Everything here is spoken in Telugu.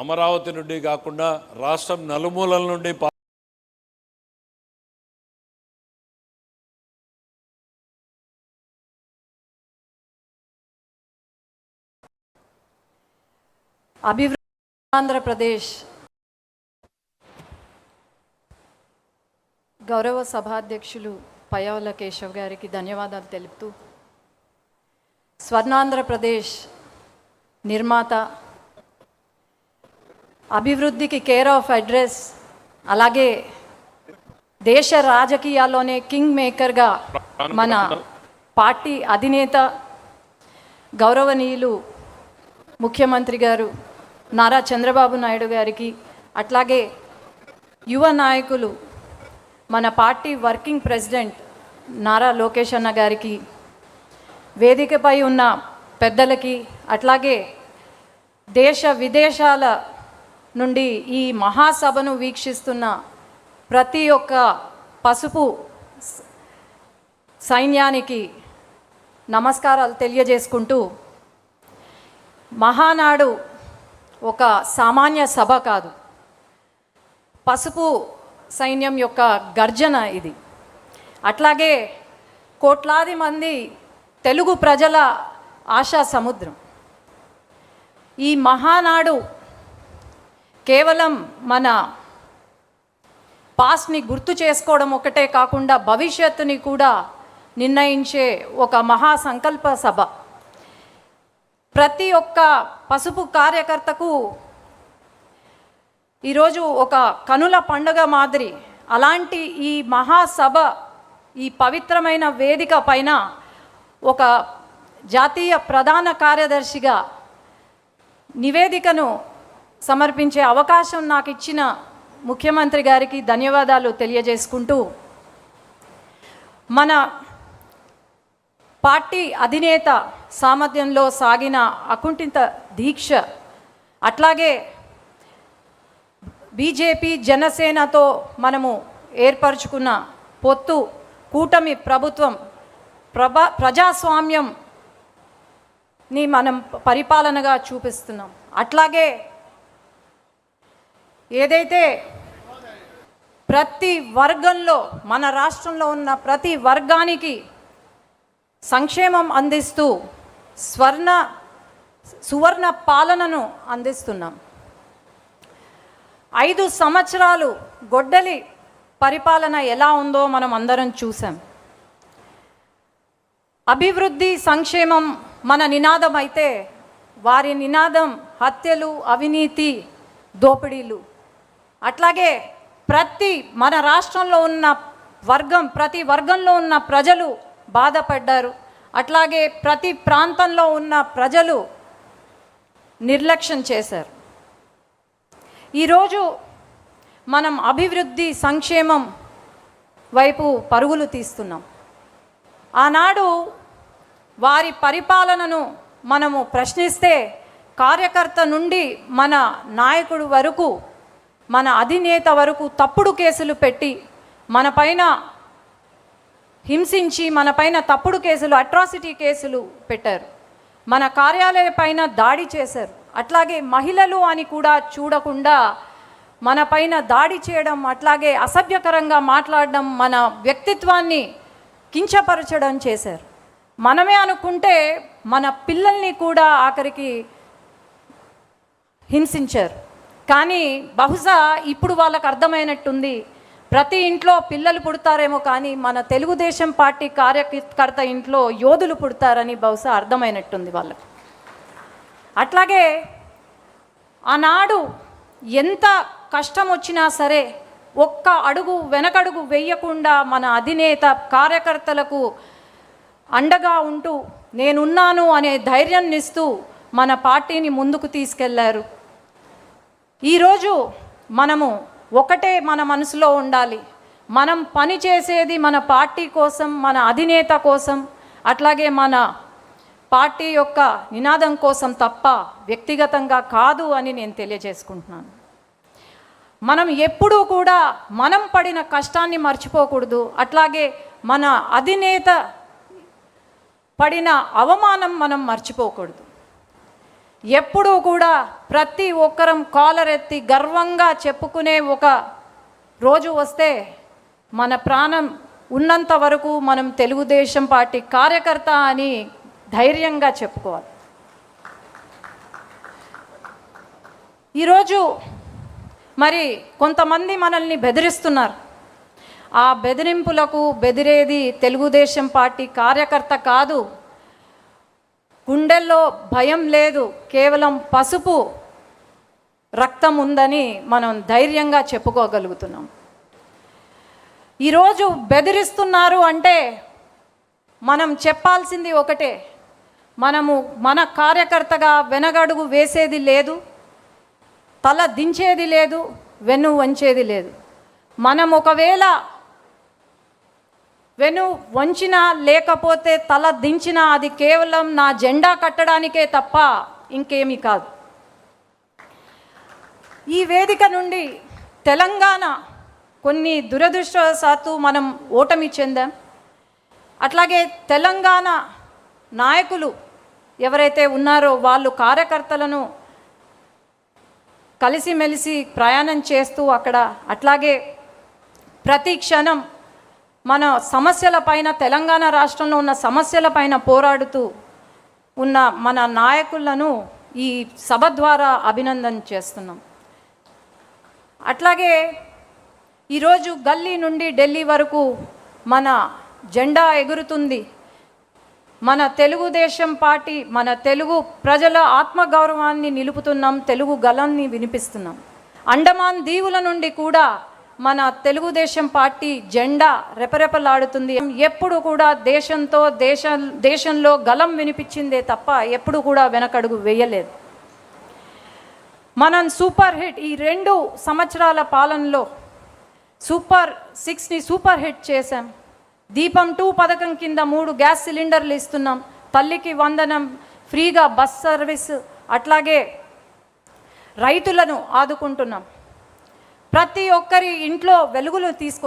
అమరావతి నుండి కాకుండా రాష్ట్రం నలుమూలల నుండి అభివృద్ధి ఆంధ్రప్రదేశ్ గౌరవ సభాధ్యక్షులు పయ్యావుల కేశవ్ గారికి ధన్యవాదాలు తెలుపుతూ, స్వర్ణాంధ్రప్రదేశ్ నిర్మాత, అభివృద్ధికి కేర్ ఆఫ్ అడ్రస్, అలాగే దేశ రాజకీయాల్లోనే కింగ్ మేకర్గా మన పార్టీ అధినేత గౌరవనీయులు ముఖ్యమంత్రి గారు నారా చంద్రబాబు నాయుడు గారికి, అట్లాగే యువ నాయకులు మన party working president Nara Lokesh అన్న గారికి, వేదికపై ఉన్న పెద్దలకి, అట్లాగే దేశ విదేశాల నుండి ఈ మహాసభను వీక్షిస్తున్న ప్రతి ఒక్క పసుపు సైన్యానికి నమస్కారాలు తెలియజేసుకుంటూ, మహానాడు ఒక సామాన్య సభ కాదు, పసుపు సైన్యం యొక్క గర్జన ఇది. అట్లాగే కోట్లాది మంది తెలుగు ప్రజల ఆశా సముద్రం. ఈ మహానాడు కేవలం మన పాస్ట్ని గుర్తు చేసుకోవడం ఒకటే కాకుండా భవిష్యత్తుని కూడా నిర్ణయించే ఒక మహా సంకల్ప సభ. ప్రతి ఒక్క పసుపు కార్యకర్తకు ఈరోజు ఒక కనుల పండుగ మాదిరి. అలాంటి ఈ మహాసభ, ఈ పవిత్రమైన వేదిక పైన ఒక జాతీయ ప్రధాన కార్యదర్శిగా నివేదికను సమర్పించే అవకాశం నాకు ఇచ్చిన ముఖ్యమంత్రి గారికి ధన్యవాదాలు తెలియజేసుకుంటూ, మన పార్టీ అధినేత సామర్థ్యంలో సాగిన అకుంఠిత దీక్ష, అట్లాగే బీజేపీ జనసేనతో మనము ఏర్పరచుకున్న పొత్తు, కూటమి ప్రభుత్వం, ప్రజాస్వామ్యంని మనం పరిపాలనగా చూపిస్తున్నాం. అట్లాగే ఏదైతే ప్రతి వర్గంలో, మన రాష్ట్రంలో ఉన్న ప్రతి వర్గానికి సంక్షేమం అందిస్తూ సువర్ణ పాలనను అందిస్తున్నాం. 5 సంవత్సరాలు గొడ్డలి పరిపాలన ఎలా ఉందో మనం అందరం చూసాం. అభివృద్ధి, సంక్షేమం మన నినాదం అయితే, వారి నినాదం హత్యలు, అవినీతి, దోపిడీలు. అట్లాగే మన రాష్ట్రంలో ఉన్న ప్రతి వర్గంలో ఉన్న ప్రజలు బాధపడ్డారు. అట్లాగే ప్రతి ప్రాంతంలో ఉన్న ప్రజలు నిర్లక్ష్యం చేశారు. ఈరోజు మనం అభివృద్ధి, సంక్షేమం వైపు పరుగులు తీస్తున్నాం. ఆనాడు వారి పరిపాలనను మనము ప్రశ్నిస్తే, కార్యకర్త నుండి మన నాయకుడు వరకు, మన అధినేత వరకు తప్పుడు కేసులు పెట్టి, మన పైన హింసించి, మన పైన తప్పుడు కేసులు, అట్రాసిటీ కేసులు పెట్టారు. మన కార్యాలయ పైన దాడి చేశారు. అట్లాగే మహిళలు అని కూడా చూడకుండా మన పైన దాడి చేయడం, అట్లాగే అసభ్యకరంగా మాట్లాడడం, మన వ్యక్తిత్వాన్ని కించపరచడం చేశారు. మనమే అనుకుంటే మన పిల్లల్ని కూడా ఆఖరికి హింసించారు. కానీ బహుశా ఇప్పుడు వాళ్ళకు అర్థమైనట్టుంది, ప్రతి ఇంట్లో పిల్లలు పుడతారేమో కానీ మన తెలుగుదేశం పార్టీ కార్యకర్త ఇంట్లో యోధులు పుడతారని బహుశా అర్థమైనట్టుంది వాళ్ళకు. అట్లాగే ఆనాడు ఎంత కష్టం వచ్చినా సరే ఒక్క అడుగు వెనకడుగు వేయకుండా మన అధినేత కార్యకర్తలకు అండగా ఉంటూ, నేనున్నాను అనే ధైర్యాన్ని ఇస్తూ మన పార్టీని ముందుకు తీసుకెళ్లారు. ఈరోజు మనము ఒకటే మన మనసులో ఉండాలి, మనం పని చేసేది మన పార్టీ కోసం, మన అధినేత కోసం, అట్లాగే మన పార్టీ యొక్క నినాదం కోసం తప్ప వ్యక్తిగతంగా కాదు అని నేను తెలియజేసుకుంటున్నాను. మనం ఎప్పుడూ కూడా మనం పడిన కష్టాన్ని మర్చిపోకూడదు. అట్లాగే మన అధినేత పడిన అవమానం మనం మర్చిపోకూడదు. ఎప్పుడూ కూడా ప్రతి ఒక్కరం కాలర్ ఎత్తి గర్వంగా చెప్పుకునే ఒక రోజు వస్తే మన ప్రాణం ఉన్నంత వరకు మనం తెలుగుదేశం పార్టీ కార్యకర్త అని ధైర్యంగా చెప్పుకోవాలి. ఈరోజు మరి కొంతమంది మనల్ని బెదిరిస్తున్నారు. ఆ బెదిరింపులకు బెదిరేది తెలుగుదేశం పార్టీ కార్యకర్త కాదు. గుండెల్లో భయం లేదు, కేవలం పసుపు రక్తం ఉందని మనం ధైర్యంగా చెప్పుకోగలుగుతున్నాం. ఈరోజు బెదిరిస్తున్నారు అంటే మనం చెప్పాల్సింది ఒకటే, మనము మన కార్యకర్తగా వెనగడుగు వేసేది లేదు, తల దించేది లేదు, వెన్ను వంచేది లేదు. మనం ఒకవేళ వెను వంచినా లేకపోతే తల దించినా అది కేవలం నా జెండా కట్టడానికే తప్ప ఇంకేమీ కాదు. ఈ వేదిక నుండి తెలంగాణ కొన్ని దురదృష్టవశాత్తు మనం ఓటమి చెందాం. అట్లాగే తెలంగాణ నాయకులు ఎవరైతే ఉన్నారో వాళ్ళు కార్యకర్తలను కలిసిమెలిసి ప్రయాణం చేస్తూ అక్కడ అట్లాగే ప్రతి క్షణం మన సమస్యలపైన, తెలంగాణ రాష్ట్రంలో ఉన్న సమస్యలపైన పోరాడుతూ ఉన్న మన నాయకులను ఈ సభ ద్వారా అభినందన చేస్తున్నాం. అట్లాగే ఈరోజు గల్లీ నుండి ఢిల్లీ వరకు మన జెండా ఎగురుతుంది. మన తెలుగుదేశం పార్టీ, మన తెలుగు ప్రజల ఆత్మగౌరవాన్ని నిలుపుతున్నాం, తెలుగు గళాన్ని వినిపిస్తున్నాం. అండమాన్ దీవుల నుండి కూడా మన తెలుగుదేశం పార్టీ జెండా రెపరెపలాడుతుంది. ఎప్పుడు కూడా దేశంలో గళం వినిపించిందే తప్ప ఎప్పుడు కూడా వెనకడుగు వేయలేదు. మనం సూపర్ హిట్ ఈ 2 సంవత్సరాల పాలనలో సూపర్ 6ని సూపర్ హిట్ చేశాం. దీపం 2 పథకం కింద 3 గ్యాస్ సిలిండర్లు ఇస్తున్నాం. తల్లికి వందనం, ఫ్రీగా బస్ సర్వీస్, అట్లాగే రైతులను ఆదుకుంటున్నాం. ప్రతి ఒక్కరి ఇంట్లో వెలుగులు తీసుకొస్తున్నాం.